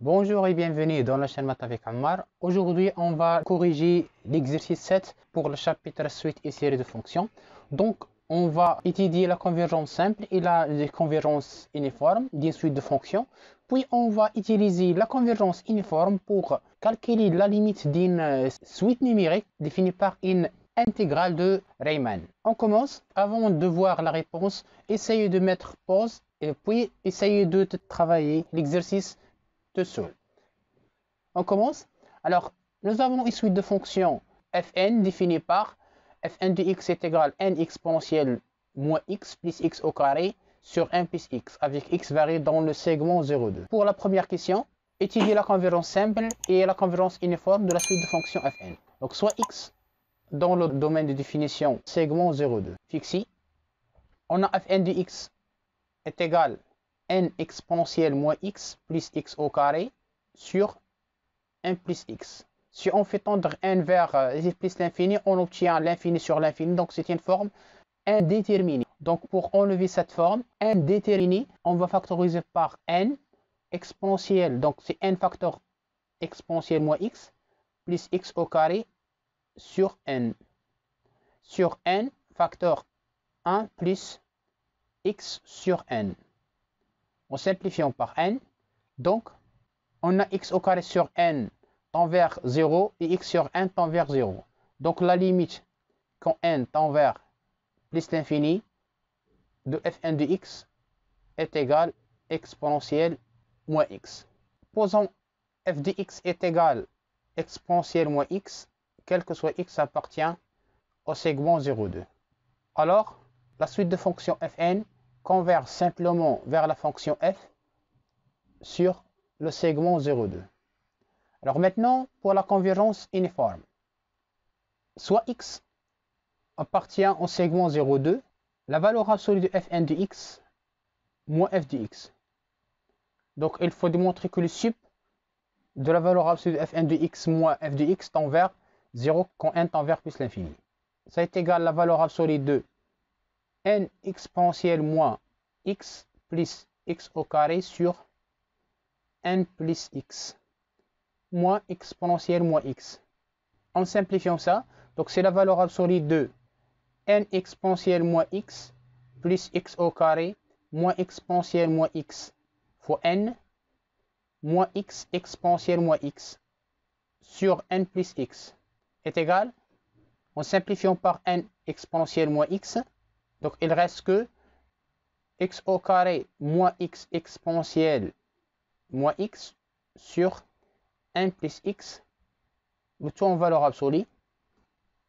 Bonjour et bienvenue dans la chaîne Math avec Ammar. Aujourd'hui, on va corriger l'exercice 7 pour le chapitre suite et série de fonctions. Donc, on va étudier la convergence simple et la convergence uniforme d'une suite de fonctions. Puis, on va utiliser la convergence uniforme pour calculer la limite d'une suite numérique définie par une intégrale de Riemann. On commence. Avant de voir la réponse, essayez de mettre pause et puis essayez de travailler l'exercice seul. On commence. Alors, nous avons une suite de fonctions fn définie par fn de x est égal à n exponentielle moins x plus x au carré sur 1 plus x, avec x varié dans le segment 0,2. Pour la première question, étudier la convergence simple et la convergence uniforme de la suite de fonctions fn. Donc, soit x dans le domaine de définition segment 0,2. Fixé. On a fn de x est égal n exponentielle moins x plus x au carré sur 1 plus x. Si on fait tendre n vers plus l'infini, on obtient l'infini sur l'infini. Donc c'est une forme indéterminée. Donc pour enlever cette forme indéterminée, on va factoriser par n exponentielle. Donc c'est n facteur exponentielle moins x plus x au carré sur n. Sur n facteur 1 plus x sur n. En simplifiant par n, donc on a x au carré sur n tend vers 0 et x sur n tend vers 0. Donc la limite quand n tend vers plus l'infini de fn de x est égale exponentielle moins x. Posons f de x est égal exponentielle moins x, quel que soit x appartient au segment 0,2. Alors, la suite de fonctions fn converge simplement vers la fonction f sur le segment 0,2. Alors maintenant, pour la convergence uniforme. Soit x appartient au segment 0,2, la valeur absolue de fn de x moins f de x. Donc il faut démontrer que le sup de la valeur absolue de fn de x moins f de x tend vers 0 quand n tend vers plus l'infini. Ça est égal à la valeur absolue de n exponentielle moins x plus x au carré sur n plus x moins exponentielle moins x. En simplifiant ça, donc c'est la valeur absolue de n exponentielle moins x plus x au carré moins exponentielle moins x fois n moins x exponentielle moins x sur n plus x est égal, en simplifiant par n exponentielle moins x, donc il reste que x au carré moins x exponentielle moins x sur 1 plus x, le tout en valeur absolue.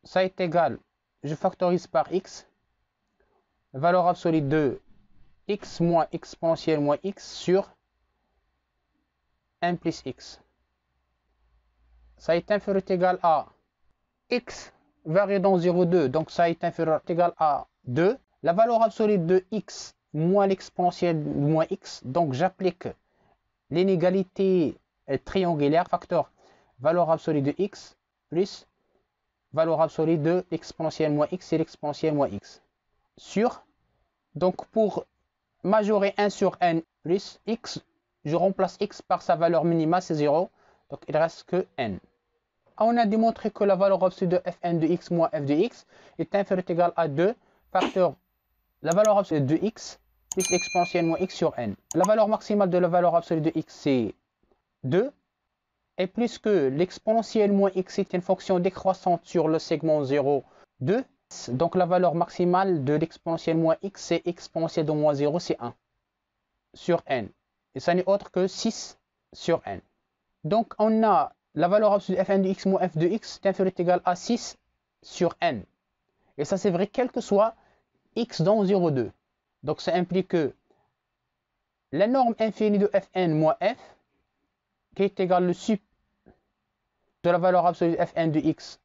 Ça est égal, je factorise par x, valeur absolue de x moins exponentielle moins x sur 1 plus x. Ça est inférieur ou égal à x varié dans 0,2, donc ça est inférieur ou égal à 2. La valeur absolue de x moins l'exponentielle moins x, donc j'applique l'inégalité triangulaire, facteur valeur absolue de x plus valeur absolue de l'exponentielle moins x et l'exponentielle moins x sur, donc pour majorer 1 sur n plus x, je remplace x par sa valeur minimale, c'est 0, donc il reste que n. On a démontré que la valeur absolue de fn de x moins f de x est inférieure ou égale à 2 facteur la valeur absolue de x plus exponentielle moins x sur n. La valeur maximale de la valeur absolue de x c'est 2. Et puisque l'exponentielle moins x est une fonction décroissante sur le segment 0, 2, donc la valeur maximale de l'exponentielle moins x c'est exponentielle de moins 0, c'est 1 sur n. Et ça n'est autre que 6 sur n. Donc on a la valeur absolue de fn de x moins f de x est inférieure ou égale à 6 sur n. Et ça c'est vrai quel que soit x dans 0,2. Donc ça implique que la norme infinie de fn moins f, qui est égale le sup de la valeur absolue de fn de x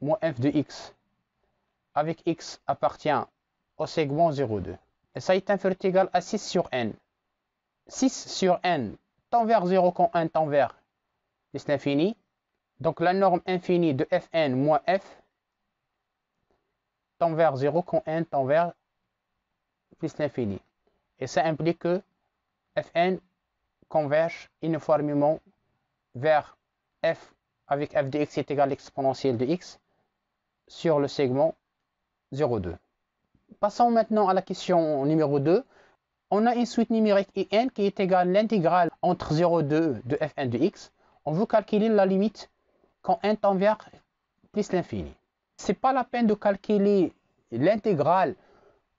moins f de x, avec x appartient au segment 0,2. Et ça est inférieur ou égal à 6 sur n. 6 sur n tend vers 0 quand n tend vers plus l'infini. Donc la norme infinie de fn moins f tend vers 0 quand n tend vers plus l'infini. Et ça implique que fn converge uniformément vers f avec f de x est égal à l'exponentielle de x sur le segment 0,2. Passons maintenant à la question numéro 2. On a une suite numérique in qui est égale à l'intégrale entre 0,2 de fn de x. On veut calculer la limite quand n tend vers plus l'infini. Ce n'est pas la peine de calculer l'intégrale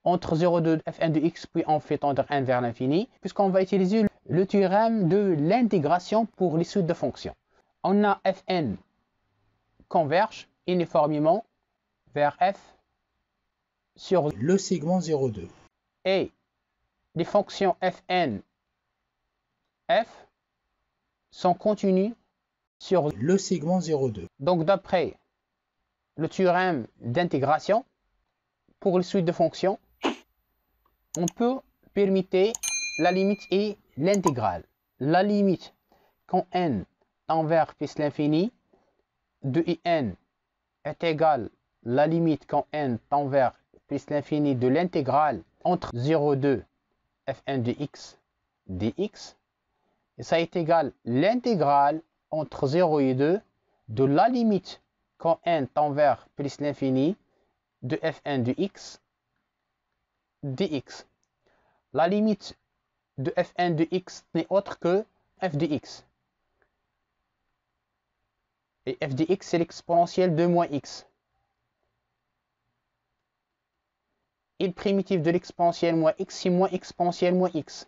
entre 0,2 de fn de x puis on fait tendre n vers l'infini puisqu'on va utiliser le théorème de l'intégration pour les suites de fonctions. On a fn converge uniformément vers f sur le segment 0,2. Et les fonctions fn, f sont continues sur le segment 0,2. Donc d'après le théorème d'intégration pour les suites de fonctions, on peut permuter la limite et l'intégrale. La limite quand n tend vers plus l'infini de in est égale à la limite quand n tend vers plus l'infini de l'intégrale entre 0,2 fn de x dx. Et ça est égal à l'intégrale entre 0 et 2 de la limite quand n tend vers plus l'infini de fn de x dx. La limite de fn de x n'est autre que f de x. Et f de x, c'est l'exponentielle de moins x. Et le primitif de l'exponentielle moins x, c'est moins exponentielle moins x.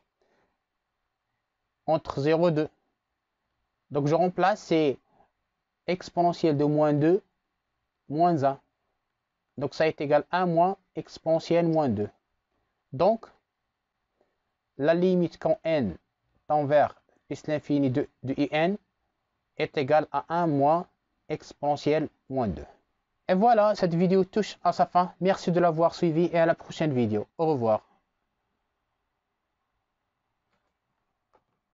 Entre 0 et 2. Donc je remplace, c'est exponentielle de moins 2, moins 1. Donc ça est égal à 1 moins exponentielle moins 2. Donc, la limite quand n tend vers plus l'infini de in est égale à 1 moins exponentielle moins 2. Et voilà, cette vidéo touche à sa fin. Merci de l'avoir suivi et à la prochaine vidéo. Au revoir.